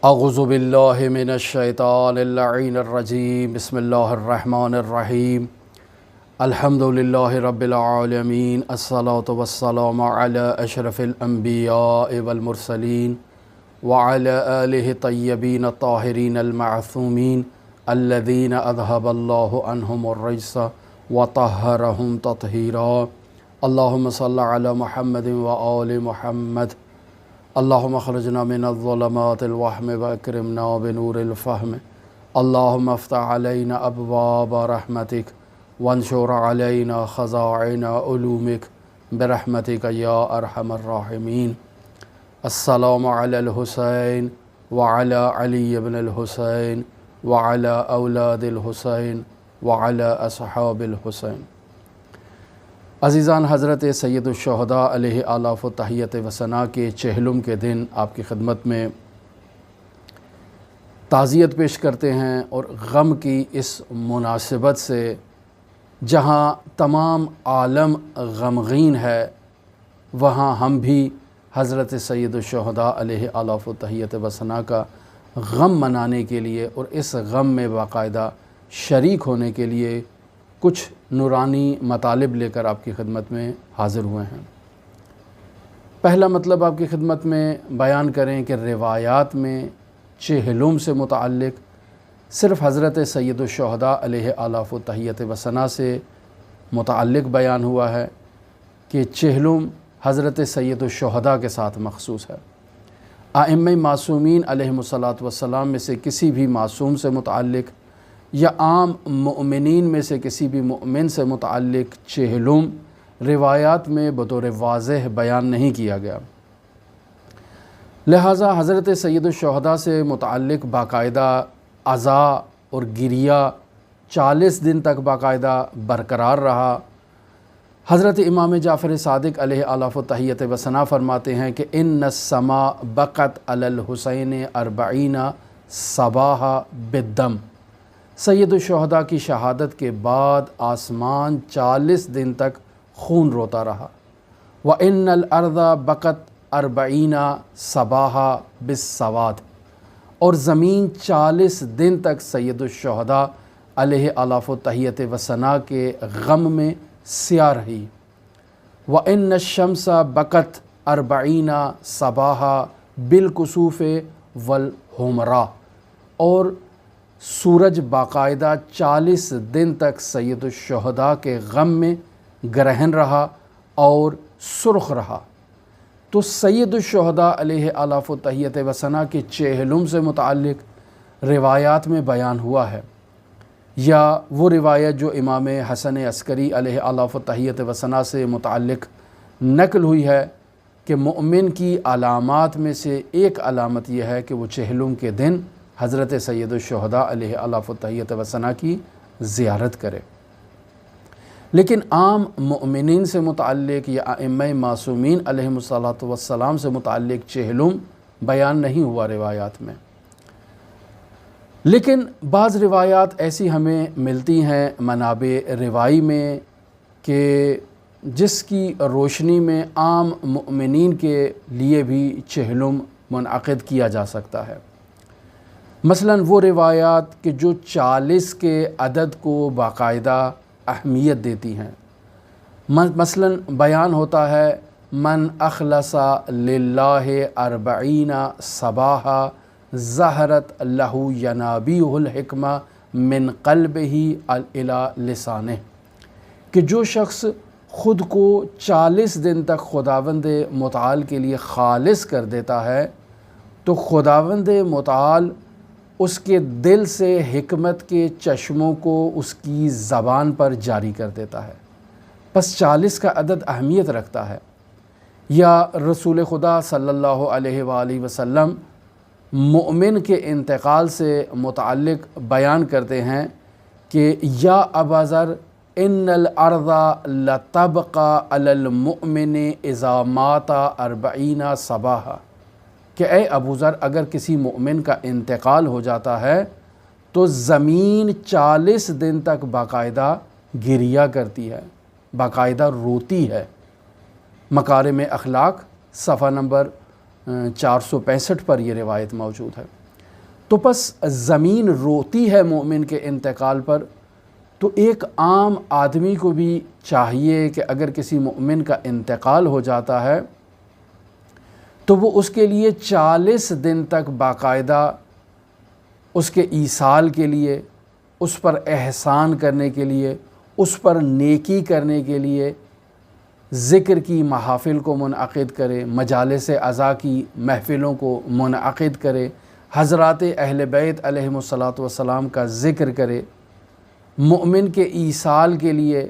اعوذ باللہ من الشیطان اللعین الرجیم بسم اللہ الرحمن الرحیم الحمدللہ رب العالمین الصلاة والسلام علی اشرف الانبیاء والمرسلین وعلی آلہ طیبین الطاہرین المعصومین الذین اذہب اللہ عنہم الرجس وطہرہم تطہیرا اللہم صلی علی محمد وآل محمد اللہم اخرجنا من الظلمات الوہم واکرمنا بنور الفہم اللہم افتح علینا ابواب رحمتک وانشر علینا خزائن علومک برحمتک یا ارحم الراحمین۔ السلام علی الحسین وعلی علی بن الحسین وعلی اولاد الحسین وعلی اصحاب الحسین۔ عزیزان، حضرت سید الشہداء علیہ آلاف و تحیت و ثنا کے چہلم کے دن آپ کی خدمت میں تعزیت پیش کرتے ہیں، اور غم کی اس مناسبت سے جہاں تمام عالم غمگین ہے، وہاں ہم بھی حضرت سید الشہداء علیہ آلاف و تحیت و ثنا کا غم منانے کے لیے اور اس غم میں باقاعدہ شریک ہونے کے لیے کچھ نورانی مطالب لے کر آپ کی خدمت میں حاضر ہوئے ہیں۔ پہلا مطلب آپ کی خدمت میں بیان کریں کہ روایات میں چہلم سے متعلق صرف حضرت سید الشہداء علیہ آلاف و تحیت و ثنا سے متعلق بیان ہوا ہے کہ چہلم حضرت سید الشہداء کے ساتھ مخصوص ہے۔ ائمہ معصومین علیہم الصلاۃ والسلام میں سے کسی بھی معصوم سے متعلق یا عام مؤمنین میں سے کسی بھی مؤمن سے متعلق چہلم روایات میں بطور واضح بیان نہیں کیا گیا، لہٰذا حضرت سید الشہداء سے متعلق باقاعدہ عزا اور گریہ 40 دن تک باقاعدہ برقرار رہا۔ حضرت امام جعفر صادق علیہ آلاف و تحیت و ثنا فرماتے ہیں کہ ان السماء بقت علی الحسین 40 صباحا بالدم۔ سید الشہداء کی شہادت کے بعد آسمان 40 دن تک خون روتا رہا۔ وَإِنَّ الْأَرْضَ بَقَتْ 40 صباحا بالسواد، اور زمین 40 دن تک سید الشہداء علیہ آلاف و تحیت و ثنا کے غم میں سیاہ رہی۔ وَإِنَّ الشَّمْسَ بَقَتْ 40 صباحا بالکسوف والحمراء، اور سورج باقاعدہ 40 دن تک سید الشہداء کے غم میں گرہن رہا اور سرخ رہا۔ تو سید الشہداء علیہ آلاف و تحیت و ثنا کے چہلم سے متعلق روایات میں بیان ہوا ہے، یا وہ روایت جو امام حسن عسکری علیہ آلاف و تحیت و ثنا سے متعلق نقل ہوئی ہے کہ مومن کی علامات میں سے ایک علامت یہ ہے کہ وہ چہلم کے دن حضرت سید الشہداء علیہ آلاف و تحیت و ثنا کی زیارت کرے۔ لیکن عام مؤمنین سے متعلق یا ائمہ معصومین علیہم السلام سے متعلق چہلم بیان نہیں ہوا روایات میں۔ لیکن بعض روایات ایسی ہمیں ملتی ہیں منابع روائی میں کہ جس کی روشنی میں عام مؤمنین کے لیے بھی چہلم منعقد کیا جا سکتا ہے۔ مثلاً وہ روایات کہ جو 40 کے عدد کو باقاعدہ اہمیت دیتی ہیں۔ مثلاً بیان ہوتا ہے من اخلص للہ 40 صباحا ظہرت لہ ینابیع الحکمہ من قلبہ الی لسانہ، کہ جو شخص خود کو 40 دن تک خداوند متعال کے لیے خالص کر دیتا ہے تو خداوند متعال اس کے دل سے حکمت کے چشموں کو اس کی زبان پر جاری کر دیتا ہے۔ پس 40 کا عدد اہمیت رکھتا ہے۔ یا رسول خدا صلی اللہ علیہ وآلہ وسلم مومن کے انتقال سے متعلق بیان کرتے ہیں کہ یا ابا ذر ان الارض لتبقى علی المؤمن اذا مات 40 صباحا، کہ اے ابو ذر اگر کسی مومن کا انتقال ہو جاتا ہے تو زمین 40 دن تک باقاعدہ گریہ کرتی ہے، باقاعدہ روتی ہے۔ مکارم اخلاق صفحہ نمبر 465 پر یہ روایت موجود ہے۔ تو پس زمین روتی ہے مومن کے انتقال پر، تو ایک عام آدمی کو بھی چاہیے کہ اگر کسی مومن کا انتقال ہو جاتا ہے تو وہ اس کے لیے 40 دن تک باقاعدہ اس کے ایصال کے لیے، اس پر احسان کرنے کے لیے، اس پر نیکی کرنے کے لیے ذکر کی محافل کو منعقد کرے، مجالس عزا کی محفلوں کو منعقد کرے، حضرات اہل بیت علیہم الصلاۃ والسلام کا ذکر کرے، مومن کے ایصال کے لیے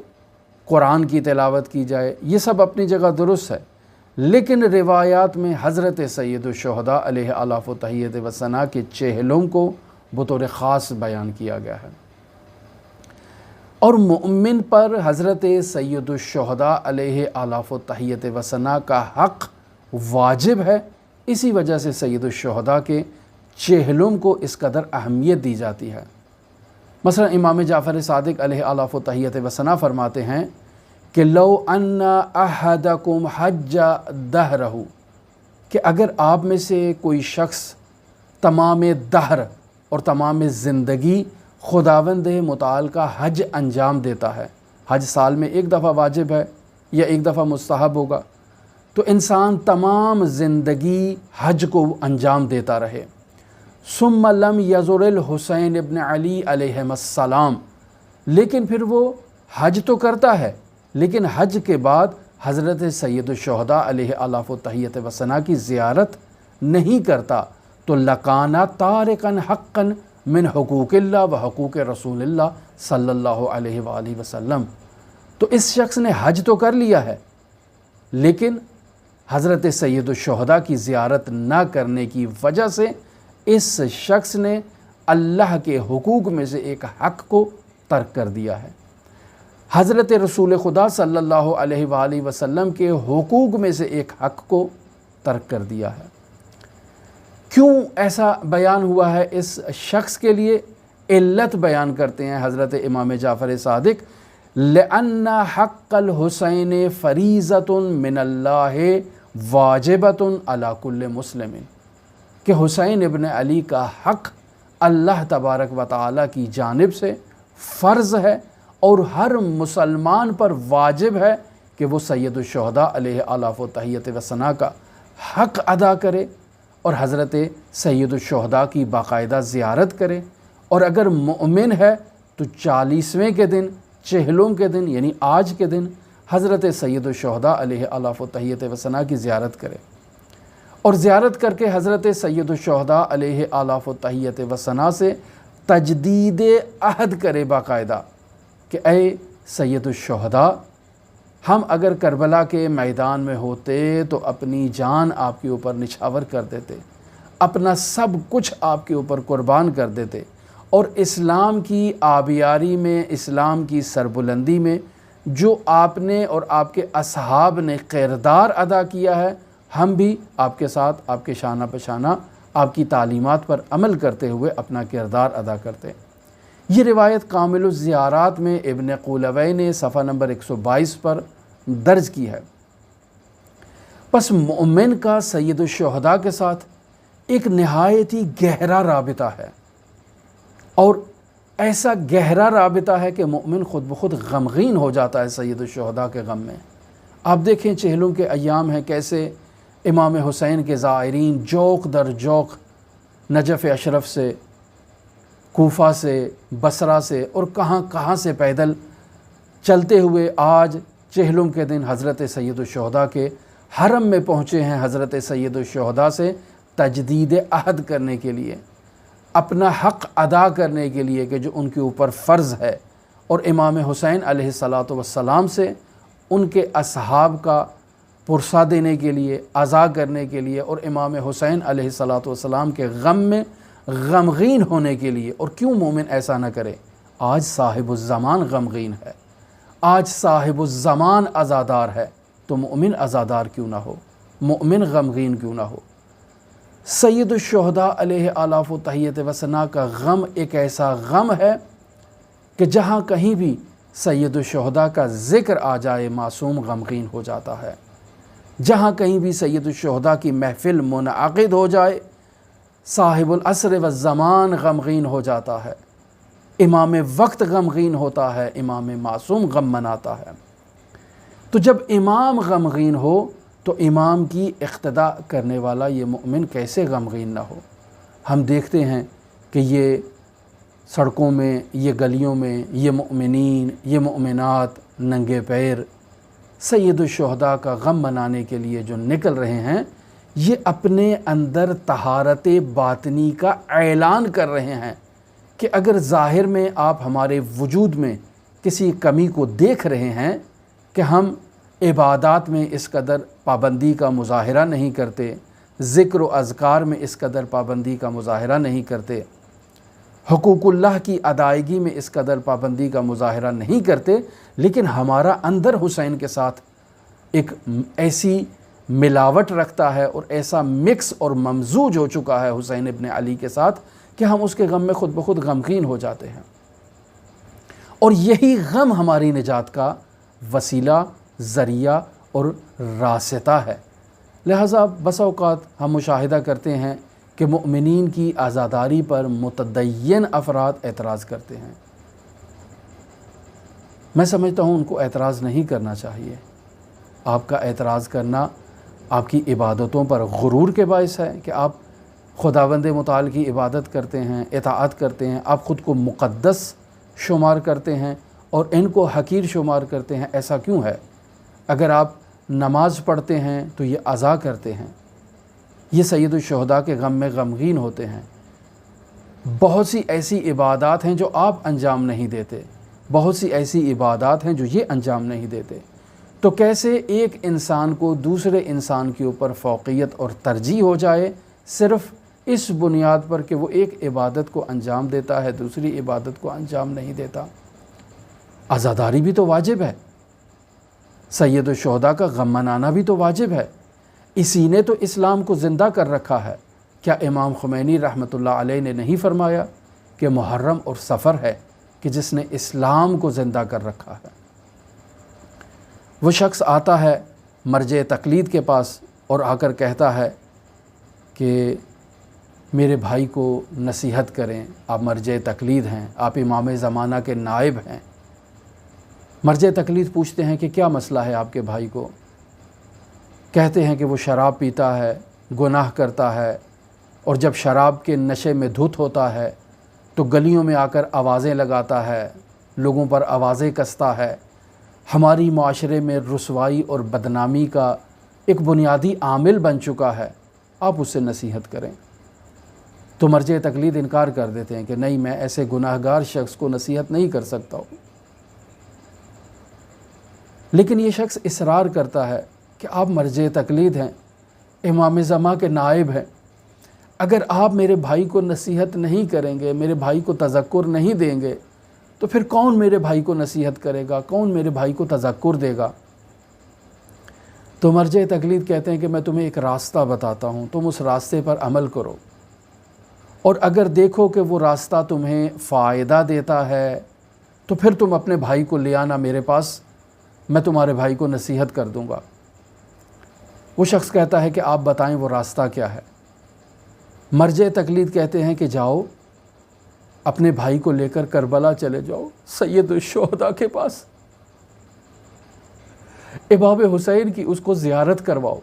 قرآن کی تلاوت کی جائے۔ یہ سب اپنی جگہ درست ہے، لیکن روایات میں حضرت سید الشہداء علیہ آلاف و تحیت و ثنا کے چہلوں کو بطور خاص بیان کیا گیا ہے، اور مومن پر حضرت سید الشہداء علیہ آلاف و تحیت و ثنا کا حق واجب ہے۔ اسی وجہ سے سید الشہداء کے چہلوں کو اس قدر اہمیت دی جاتی ہے۔ مثلا امام جعفر صادق علیہ آلاف و تحیت و ثنا فرماتے ہیں کہ لو ان احدکم حج دہرہ، کہ اگر آپ میں سے کوئی شخص تمام دہر اور تمام زندگی خداوند متعال کا حج انجام دیتا ہے، حج سال میں ایک دفعہ واجب ہے یا ایک دفعہ مستحب ہوگا، تو انسان تمام زندگی حج کو انجام دیتا رہے، ثم لم یزر الحسین ابن علی علیہم السلام، لیکن پھر وہ حج تو کرتا ہے لیکن حج کے بعد حضرت سید الشہداء علیہ آلاف و تحیت و ثنا کی زیارت نہیں کرتا، تو لکانا تارکن حقا من حقوق اللہ و حقوق رسول اللہ صلی اللہ علیہ وآلہ وسلم، تو اس شخص نے حج تو کر لیا ہے لیکن حضرت سید الشہداء کی زیارت نہ کرنے کی وجہ سے اس شخص نے اللہ کے حقوق میں سے ایک حق کو ترک کر دیا ہے، حضرت رسول خدا صلی اللہ علیہ وآلہ وسلم کے حقوق میں سے ایک حق کو ترک کر دیا ہے۔ کیوں ایسا بیان ہوا ہے اس شخص کے لیے؟ علت بیان کرتے ہیں حضرت امام جعفر صادق، لأن حق الحسین فریضۃ من اللہ واجبۃ علی کل مسلم، کہ حسین ابن علی کا حق اللہ تبارک و تعالی کی جانب سے فرض ہے اور ہر مسلمان پر واجب ہے کہ وہ سید الشہداء علیہ آلاف و تحیت و ثنا کا حق ادا کرے اور حضرت سید الشہداء کی باقاعدہ زیارت کرے، اور اگر مومن ہے تو 40ویں کے دن، چہلوں کے دن یعنی آج کے دن حضرت سید الشہداء علیہ آلاف و تحیت و ثنا کی زیارت کرے، اور زیارت کر کے حضرت سید الشہداء علیہ آلاف و تحیت و ثنا سے تجدید عہد کرے باقاعدہ کہ اے سید الشہداء، ہم اگر کربلا کے میدان میں ہوتے تو اپنی جان آپ کے اوپر نچھاور کر دیتے، اپنا سب کچھ آپ کے اوپر قربان کر دیتے، اور اسلام کی آبیاری میں، اسلام کی سربلندی میں جو آپ نے اور آپ کے اصحاب نے کردار ادا کیا ہے، ہم بھی آپ کے ساتھ، آپ کے شانہ بشانہ آپ کی تعلیمات پر عمل کرتے ہوئے اپنا کردار ادا کرتے۔ یہ روایت کامل الزیارات میں ابن قولوی نے صفحہ نمبر 122 پر درج کی ہے۔ پس مومن کا سید الشہداء کے ساتھ ایک نہایت ہی گہرا رابطہ ہے، اور ایسا گہرا رابطہ ہے کہ مومن خود بخود غمگین ہو جاتا ہے سید الشہداء کے غم میں۔ آپ دیکھیں چہلوں کے ایام ہیں، کیسے امام حسین کے زائرین جوق در جوق نجف اشرف سے، کوفہ سے، بصرہ سے اور کہاں کہاں سے پیدل چلتے ہوئے آج چہلوں کے دن حضرت سید الشہداء کے حرم میں پہنچے ہیں، حضرت سید الشہداء سے تجدید عہد کرنے کے لیے، اپنا حق ادا کرنے کے لیے کہ جو ان کے اوپر فرض ہے، اور امام حسین علیہ الصلاۃ والسلام سے ان کے اصحاب کا پرسہ دینے کے لیے، عزا کرنے کے لیے، اور امام حسین علیہ الصلاۃ والسلام کے غم میں غمگین ہونے کے لیے۔ اور کیوں مومن ایسا نہ کرے؟ آج صاحب الزمان غمگین ہے، آج صاحب الزمان عزادار ہے، تو مومن عزادار کیوں نہ ہو، مومن غمگین کیوں نہ ہو؟ سید الشہداء علیہ آلاف و تحیت و ثنا کا غم ایک ایسا غم ہے کہ جہاں کہیں بھی سید الشہداء کا ذکر آ جائے معصوم غمگین ہو جاتا ہے، جہاں کہیں بھی سید الشہداء کی محفل منعقد ہو جائے صاحب العصر و زمان غمگین ہو جاتا ہے، امام وقت غمگین ہوتا ہے، امام معصوم غم مناتا ہے۔ تو جب امام غمگین ہو تو امام کی اقتداء کرنے والا یہ مؤمن کیسے غمگین نہ ہو؟ ہم دیکھتے ہیں کہ یہ سڑکوں میں، یہ گلیوں میں، یہ مؤمنین، یہ مؤمنات ننگے پیر سید الشہداء کا غم منانے کے لیے جو نکل رہے ہیں، یہ اپنے اندر طہارت باطنی کا اعلان کر رہے ہیں کہ اگر ظاہر میں آپ ہمارے وجود میں کسی کمی کو دیکھ رہے ہیں کہ ہم عبادات میں اس قدر پابندی کا مظاہرہ نہیں کرتے، ذکر و اذکار میں اس قدر پابندی کا مظاہرہ نہیں کرتے، حقوق اللہ کی ادائیگی میں اس قدر پابندی کا مظاہرہ نہیں کرتے، لیکن ہمارا اندر حسین کے ساتھ ایک ایسی ملاوٹ رکھتا ہے اور ایسا مکس اور ممزوج ہو چکا ہے حسین ابن علی کے ساتھ کہ ہم اس کے غم میں خود بخود غمگین ہو جاتے ہیں، اور یہی غم ہماری نجات کا وسیلہ، ذریعہ اور راستہ ہے۔ لہٰذا بس اوقات ہم مشاہدہ کرتے ہیں کہ مؤمنین کی عزاداری پر متدین افراد اعتراض کرتے ہیں۔ میں سمجھتا ہوں ان کو اعتراض نہیں کرنا چاہیے۔ آپ کا اعتراض کرنا آپ کی عبادتوں پر غرور کے باعث ہے کہ آپ خداوند متعال کی عبادت کرتے ہیں، اطاعت کرتے ہیں، آپ خود کو مقدس شمار کرتے ہیں اور ان کو حقیر شمار کرتے ہیں۔ ایسا کیوں ہے؟ اگر آپ نماز پڑھتے ہیں تو یہ عزا کرتے ہیں، یہ سید الشہداء کے غم میں غمگین ہوتے ہیں۔ بہت سی ایسی عبادات ہیں جو آپ انجام نہیں دیتے، بہت سی ایسی عبادات ہیں جو یہ انجام نہیں دیتے، تو کیسے ایک انسان کو دوسرے انسان کے اوپر فوقیت اور ترجیح ہو جائے صرف اس بنیاد پر کہ وہ ایک عبادت کو انجام دیتا ہے، دوسری عبادت کو انجام نہیں دیتا؟ عزاداری بھی تو واجب ہے، سید الشہداء کا غم منانا بھی تو واجب ہے، اسی نے تو اسلام کو زندہ کر رکھا ہے۔ کیا امام خمینی رحمۃ اللہ علیہ نے نہیں فرمایا کہ محرم اور سفر ہے کہ جس نے اسلام کو زندہ کر رکھا ہے؟ وہ شخص آتا ہے مرجع تقلید کے پاس اور آ کر کہتا ہے کہ میرے بھائی کو نصیحت کریں، آپ مرجع تقلید ہیں، آپ امام زمانہ کے نائب ہیں۔ مرجع تقلید پوچھتے ہیں کہ کیا مسئلہ ہے آپ کے بھائی کو؟ کہتے ہیں کہ وہ شراب پیتا ہے، گناہ کرتا ہے، اور جب شراب کے نشے میں دھت ہوتا ہے تو گلیوں میں آ کر آوازیں لگاتا ہے، لوگوں پر آوازیں کستا ہے، ہماری معاشرے میں رسوائی اور بدنامی کا ایک بنیادی عامل بن چکا ہے، آپ اس سے نصیحت کریں۔ تو مرجع تقلید انکار کر دیتے ہیں کہ نہیں، میں ایسے گناہ گار شخص کو نصیحت نہیں کر سکتا ہوں۔ لیکن یہ شخص اصرار کرتا ہے کہ آپ مرجع تقلید ہیں، امام زماں کے نائب ہیں، اگر آپ میرے بھائی کو نصیحت نہیں کریں گے، میرے بھائی کو تذکر نہیں دیں گے، تو پھر کون میرے بھائی کو نصیحت کرے گا، کون میرے بھائی کو تذکر دے گا؟ تو مرجع تقلید کہتے ہیں کہ میں تمہیں ایک راستہ بتاتا ہوں، تم اس راستے پر عمل کرو، اور اگر دیکھو کہ وہ راستہ تمہیں فائدہ دیتا ہے تو پھر تم اپنے بھائی کو لے آنا میرے پاس، میں تمہارے بھائی کو نصیحت کر دوں گا۔ وہ شخص کہتا ہے کہ آپ بتائیں وہ راستہ کیا ہے؟ مرجع تقلید کہتے ہیں کہ جاؤ اپنے بھائی کو لے کر کربلا چلے جاؤ، سید الشہداء کے پاس، امام حسین کی اس کو زیارت کرواؤ،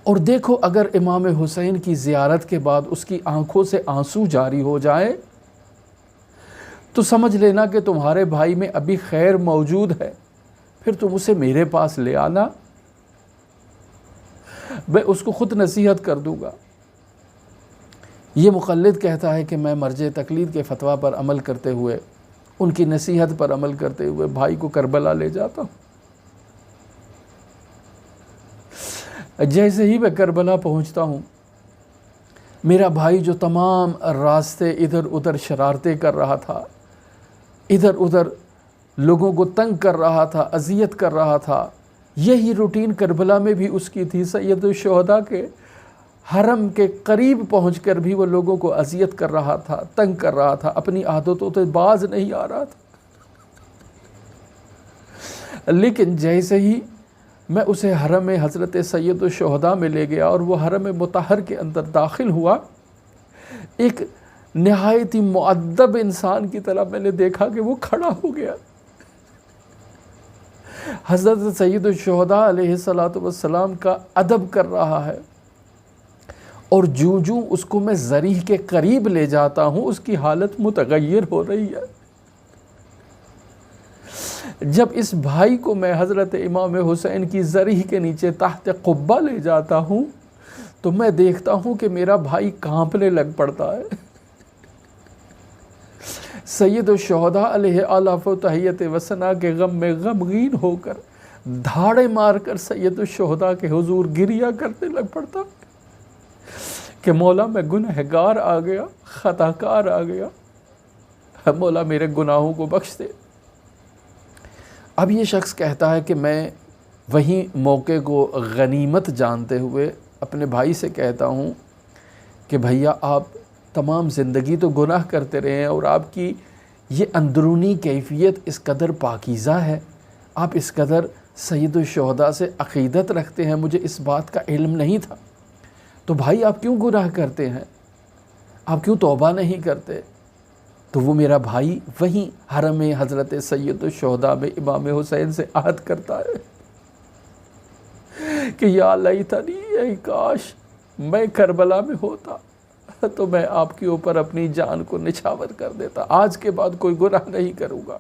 اور دیکھو اگر امام حسین کی زیارت کے بعد اس کی آنکھوں سے آنسو جاری ہو جائے تو سمجھ لینا کہ تمہارے بھائی میں ابھی خیر موجود ہے، پھر تم اسے میرے پاس لے آنا، میں اس کو خود نصیحت کر دوں گا۔ یہ مقلد کہتا ہے کہ میں مرجع تقلید کے فتویٰ پر عمل کرتے ہوئے، ان کی نصیحت پر عمل کرتے ہوئے بھائی کو کربلا لے جاتا ہوں۔ جیسے ہی میں کربلا پہنچتا ہوں، میرا بھائی جو تمام راستے ادھر ادھر شرارتیں کر رہا تھا، ادھر ادھر لوگوں کو تنگ کر رہا تھا، اذیت کر رہا تھا، یہی روٹین کربلا میں بھی اس کی تھی۔ سید الشہداء کے حرم کے قریب پہنچ کر بھی وہ لوگوں کو اذیت کر رہا تھا، تنگ کر رہا تھا، اپنی عادتوں سے باز نہیں آ رہا تھا۔ لیکن جیسے ہی میں اسے حرم حضرت سید الشہداء میں لے گیا اور وہ حرم مطہر کے اندر داخل ہوا. ایک نہایت ہی مؤدب انسان کی طرح میں نے دیکھا کہ وہ کھڑا ہو گیا. حضرت سید الشہداء علیہ السلام کا ادب کر رہا ہے، اور جو اس کو میں ذریح کے قریب لے جاتا ہوں اس کی حالت متغیر ہو رہی ہے. جب اس بھائی کو میں حضرت امام حسین کی ذریح کے نیچے تحت قبہ لے جاتا ہوں تو میں دیکھتا ہوں کہ میرا بھائی کانپنے لگ پڑتا ہے. سید الشہداء علیہ آلاف و تحیت وسنا کے غم میں غمگین ہو کر دھاڑے مار کر سید الشہداء کے حضور گریہ کرنے لگ پڑتا کہ مولا میں گنہگار آ گیا، خطا کار آ گیا، مولا میرے گناہوں کو بخش دے. اب یہ شخص کہتا ہے کہ میں وہیں موقع کو غنیمت جانتے ہوئے اپنے بھائی سے کہتا ہوں کہ بھیا آپ تمام زندگی تو گناہ کرتے رہے ہیں اور آپ کی یہ اندرونی کیفیت اس قدر پاکیزہ ہے، آپ اس قدر سید الشہداء سے عقیدت رکھتے ہیں، مجھے اس بات کا علم نہیں تھا. تو بھائی آپ کیوں گناہ کرتے ہیں؟ آپ کیوں توبہ نہیں کرتے؟ تو وہ میرا بھائی وہیں حرم حضرت سید الشہداء میں امام حسین سے عہد کرتا ہے کہ یا لیتنی، اے کاش میں کربلا میں ہوتا تو میں آپ کے اوپر اپنی جان کو نچھاور کر دیتا، آج کے بعد کوئی گناہ نہیں کروں گا.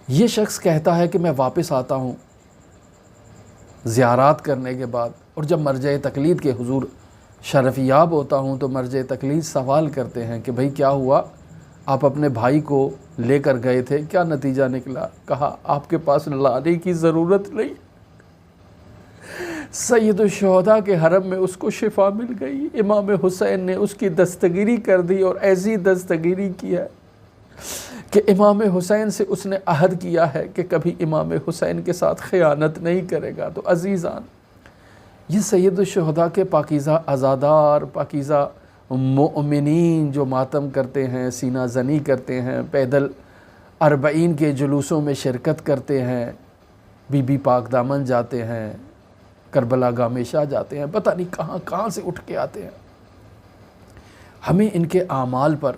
یہ شخص کہتا ہے کہ میں واپس آتا ہوں زیارات کرنے کے بعد، اور جب مرجع تقلید کے حضور شرفیاب ہوتا ہوں تو مرجع تقلید سوال کرتے ہیں کہ بھئی کیا ہوا، آپ اپنے بھائی کو لے کر گئے تھے، کیا نتیجہ نکلا؟ کہا آپ کے پاس لانے کی ضرورت نہیں، سید الشہداء کے حرم میں اس کو شفا مل گئی. امام حسین نے اس کی دستگیری کر دی، اور ایسی دستگیری کی ہے کہ امام حسین سے اس نے عہد کیا ہے کہ کبھی امام حسین کے ساتھ خیانت نہیں کرے گا. تو عزیزان، یہ سید الشہداء کے پاکیزہ عزادار، پاکیزہ مؤمنین جو ماتم کرتے ہیں، سینہ زنی کرتے ہیں، پیدل 40 کے جلوسوں میں شرکت کرتے ہیں، بی بی پاک دامن جاتے ہیں، کربلا گام شاہ جاتے ہیں، پتہ نہیں کہاں کہاں سے اٹھ کے آتے ہیں. ہمیں ان کے اعمال پر،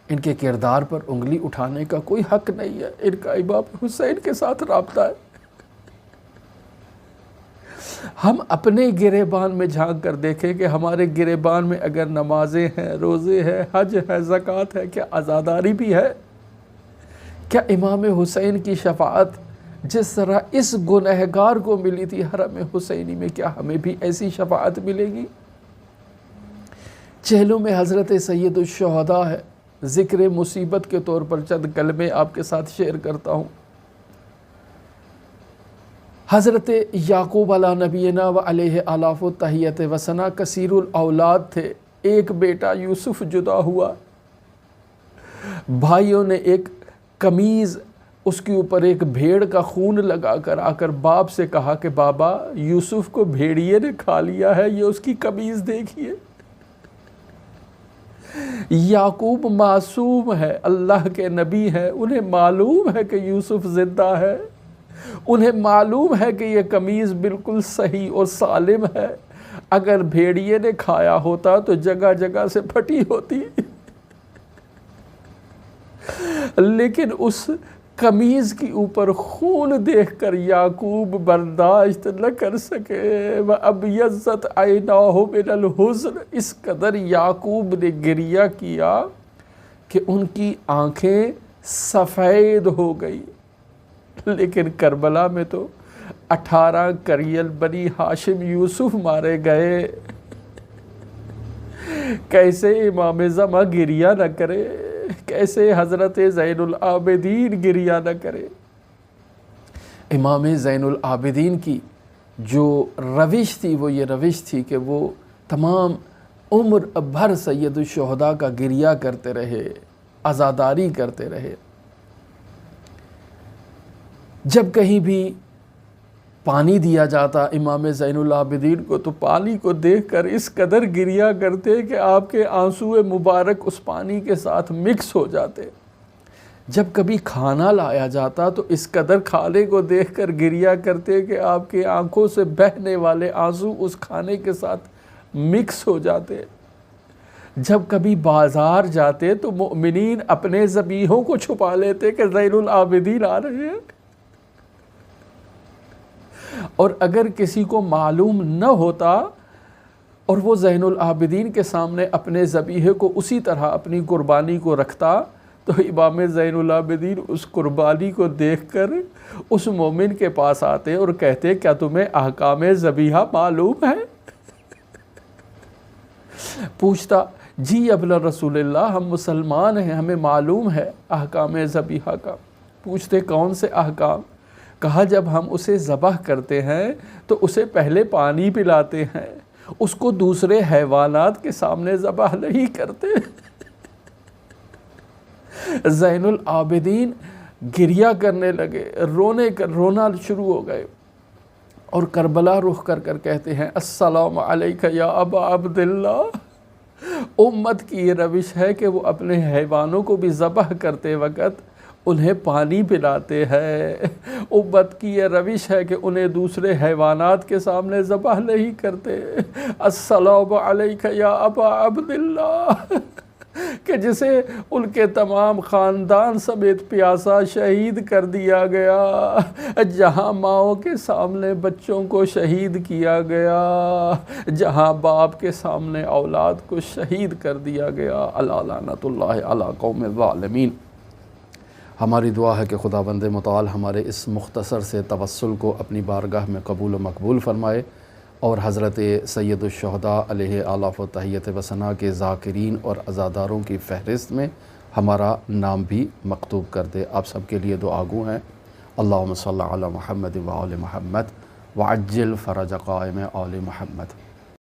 ان کے کردار پر انگلی اٹھانے کا کوئی حق نہیں ہے. ان کا امام حسین کے ساتھ رابطہ ہے. ہم اپنے گریبان میں جھانک کر دیکھیں کہ ہمارے گریبان میں اگر نمازیں ہیں، روزے ہیں، حج ہے، زکوٰۃ ہے، کیا عزاداری بھی ہے؟ کیا امام حسین کی شفاعت جس طرح اس گنہگار کو ملی تھی حرم حسینی میں، کیا ہمیں بھی ایسی شفاعت ملے گی؟ چہلوں میں حضرت سید الشہداء ہے. ذکر مصیبت کے طور پر چند کلمے آپ کے ساتھ شیئر کرتا ہوں. حضرت یعقوب علیہ نبینا و علیہ آلاف و تحیت وسنا کثیر الاولاد تھے. ایک بیٹا یوسف جدا ہوا، بھائیوں نے ایک قمیض، اس کے اوپر ایک بھیڑ کا خون لگا کر آ کر باپ سے کہا کہ بابا یوسف کو بھیڑیے نے کھا لیا ہے، یہ اس کی قمیض دیکھیے. یعقوب معصوم ہے، اللہ کے نبی ہیں، انہیں معلوم ہے کہ یوسف زندہ ہے، انہیں معلوم ہے کہ یہ قمیض بالکل صحیح اور سالم ہے. اگر بھیڑیے نے کھایا ہوتا تو جگہ جگہ سے پھٹی ہوتی، لیکن اس قمیض کی اوپر خون دیکھ کر یعقوب برداشت نہ کر سکے. وَأَبْيَضَّتْ عَيْنَاهُ مِنَ الْحُزْنِ، اس قدر یعقوب نے گریہ کیا کہ ان کی آنکھیں سفید ہو گئی. لیکن کربلا میں تو 18 کریل بنی ہاشم یوسف مارے گئے. کیسے امام زماں گریہ نہ کرے، کیسے حضرت زین العابدین گریہ نہ کرے. امام زین العابدین کی جو روش تھی وہ یہ روش تھی کہ وہ تمام عمر بھر سید الشہداء کا گریہ کرتے رہے، عزاداری کرتے رہے. جب کہیں بھی پانی دیا جاتا امام زین العابدین کو تو پانی کو دیکھ کر اس قدر گریہ کرتے کہ آپ کے آنسو مبارک اس پانی کے ساتھ مکس ہو جاتے. جب کبھی کھانا لایا جاتا تو اس قدر کھانے کو دیکھ کر گریا کرتے کہ آپ کی آنکھوں سے بہنے والے آنسو اس کھانے کے ساتھ مکس ہو جاتے۔ جب کبھی بازار جاتے تو مؤمنین اپنے ذبیحوں کو چھپا لیتے کہ زین العابدین آ رہے ہیں، اور اگر کسی کو معلوم نہ ہوتا اور وہ زین العابدین کے سامنے اپنے ذبیحے کو اسی طرح اپنی قربانی کو رکھتا تو امام زین العابدین اس قربانی کو دیکھ کر اس مومن کے پاس آتے اور کہتے کیا تمہیں احکام ذبیحہ معلوم ہے؟ پوچھتا جی ابن رسول اللہ ہم مسلمان ہیں، ہمیں معلوم ہے احکام ذبیحہ کا۔ پوچھتے کون سے احکام؟ کہا جب ہم اسے ذبح کرتے ہیں تو اسے پہلے پانی پلاتے ہیں، اس کو دوسرے حیوانات کے سامنے ذبح نہیں کرتے۔ زین العابدین گریہ کرنے لگے، رونا شروع ہو گئے، اور کربلا رخ کر کہتے ہیں السلام علیک یا ابا عبداللہ۔ امت کی یہ روش ہے کہ وہ اپنے حیوانوں کو بھی ذبح کرتے وقت انہیں پانی پلاتے ہیں، امت کی یہ روش ہے کہ انہیں دوسرے حیوانات کے سامنے ذبح نہیں کرتے۔ السلام علیک یا ابا عبداللہ، کہ جسے ان کے تمام خاندان سمیت پیاسا شہید کر دیا گیا، جہاں ماؤں کے سامنے بچوں کو شہید کیا گیا، جہاں باپ کے سامنے اولاد کو شہید کر دیا گیا۔ الا لعنت اللہ علی قوم الظالمین۔ ہماری دعا ہے کہ خداوند متعال ہمارے اس مختصر سے توسل کو اپنی بارگاہ میں قبول و مقبول فرمائے، اور حضرت سید الشہداء علیہ آلاف و تحیت و ثنا کے ذاکرین اور عزاداروں کی فہرست میں ہمارا نام بھی مکتوب کر دے۔ آپ سب کے لیے دعا گو ہیں۔ اللہم صلی علی محمد و آل محمد وعجل فرج قائم آل محمد۔